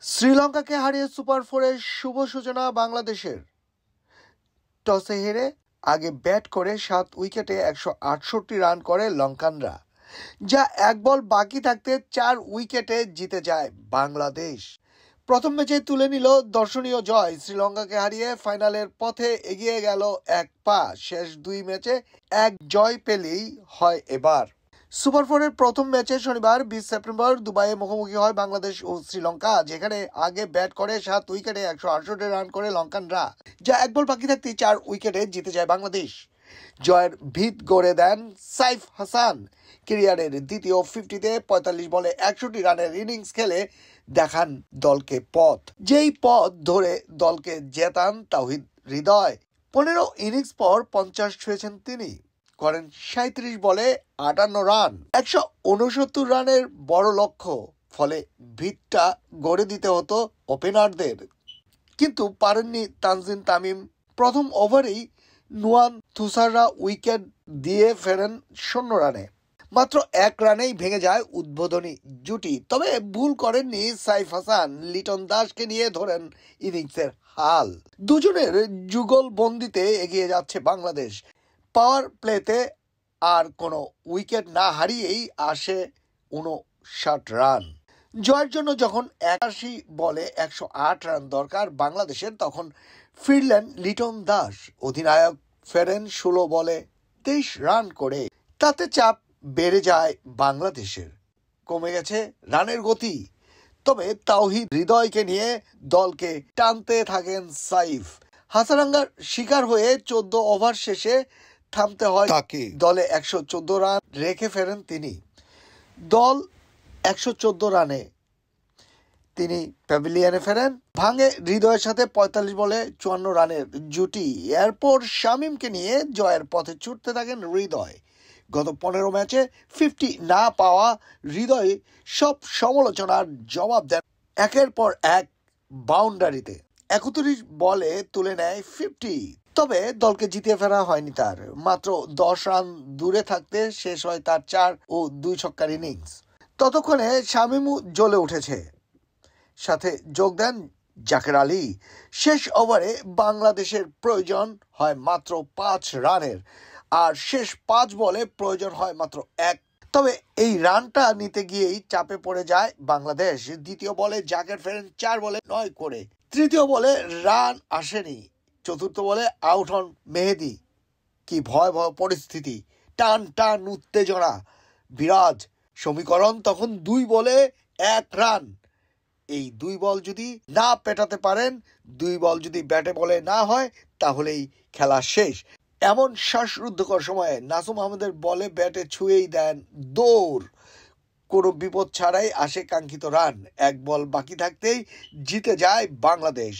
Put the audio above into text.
শ্রীলঙ্কাকে হারিয়ে সুপার ফোরের শুভ সূচনা বাংলাদেশের। টসে হেরে আগে ব্যাট করে 7 উইকেটে 168 রান করে লঙ্কানরা, যা এক বল বাকি থাকতে 4 উইকেটে জিতে যায় বাংলাদেশ। প্রথম ম্যাচে তুলে নিল দর্শনীয় জয়, শ্রীলঙ্কাকে হারিয়ে ফাইনালের পথে এগিয়ে গেল এক পা। শেষ 2 ম্যাচে এক জয় পেলেই হয় এবার। সুপার ফোরের প্রথম ম্যাচে শনিবার 20 সেপ্টেম্বর দুবাইয়ে মুখোমুখি হয় বাংলাদেশ ও শ্রীলঙ্কা, যেখানে আগে ব্যাট করে 7 উইকেটে 168 রান করে লঙ্কানরা, যা এক বল বাকি থাকতেই 4 উইকেটে জিতে যায় বাংলাদেশ। জয়ের ভিত গড়ে দেন সাইফ হাসান। ক্যারিয়ারের দ্বিতীয় 50-তে 45 বলে 61 রানের ইনিংস খেলে দেখান দলকে পথ, যেই পথ ধরে দলকে জেতান তাওহিদ হৃদয়। 15 ইনিংস পর 50 ছুঁয়েছেন তিনি, করেন 37 বলে 58 রান। 169 রানের বড় লক্ষ্য, ফলে ভিতটা গড়ে দিতে হতো ওপেনারদের, কিন্তু পারেননি তানজিম তামিম। প্রথম ওভারেই নুয়ান থুসাররা উইকেট দিয়ে ফেরেন 0 রানে। মাত্র 1 রানেই ভেঙে যায় উদ্বোধনী জুটি। তবে ভুল করেননি সাইফ হাসান, লিটন দাসকে নিয়ে ধরেন ইনিংসের হাল। দুজনের যুগলবন্দিতে এগিয়ে যাচ্ছে বাংলাদেশ। পাওয়ার প্লেতে আর কোনো উইকেট না হারিয়েই আসে 59 রান। জয়ের জন্য যখন 81 বলে 108 রান দরকার বাংলাদেশের, তখন ফিরলেন লিটন দাস। অধিনায়ক ফেরেন 16 বলে 23 রান করে। তাতে চাপ বেড়ে যায় বাংলাদেশের, কমে গেছে রানের গতি। তবে তাওহিদ হৃদয়কে নিয়ে দলকে টানতে থাকেন সাইফ। হাসারাঙ্গার শিকার হয়ে 14 ওভার শেষে থামতে হয় তাকে। দলে 114 রান রেখে ফেরেন তিনি। দল 114 রানে তিনি প্যাভিলিয়নে ফেরেন। ভাঙে হৃদয়ের সাথে 45 বলে 54 রানের জুটি। এরপর শামীমকে নিয়ে জয়ের পথে ছুটতে থাকেন হৃদয়। গত 15 ম্যাচে 50 না পাওয়া হৃদয় সব সমালোচনার জবাব দেন একের পর এক বাউন্ডারিতে। 31 বলে তুলে নেয় 50। তবে দলকে জিতিয়ে ফেরা হয়নি তার। মাত্র 10 রান দূরে থাকতে শেষ হয় তার 4 ও 2 ছক্কার ইনিংস। ততক্ষণে শামীমও জ্বলে উঠেছে, সাথে যোগ দেন জাকের আলী। শেষ ওভারে বাংলাদেশের প্রয়োজন হয় মাত্র 5 রানের, আর শেষ 5 বলে প্রয়োজন হয় মাত্র 1। তবে এই রানটা নিতে গিয়েই চাপে পড়ে যায় বাংলাদেশ। দ্বিতীয় বলে জাকের ফেরেন 4 বলে 9 করে। তৃতীয় বলে রান আসেনি। চতুর্থ বলে আউট হন মেহেদি। কি ভয়াবহ পরিস্থিতি, টান টান উত্তেজনা বিরাজ। সমীকরণ তখন 2 বলে 1 রান। এই 2 বল যদি না পেটাতে পারেন, 2 বল যদি ব্যাটে বলে না হয়, তাহলেই খেলা শেষ। এমন শ্বাসরুদ্ধকর সময়ে নাসুম আহমেদের বলে ব্যাটে ছুঁয়েই দেন দৌড়। কোনো বিপদ ছাড়াই আসে কাঙ্ক্ষিত রান। 1 বল বাকি থাকতেই জিতে যায় বাংলাদেশ।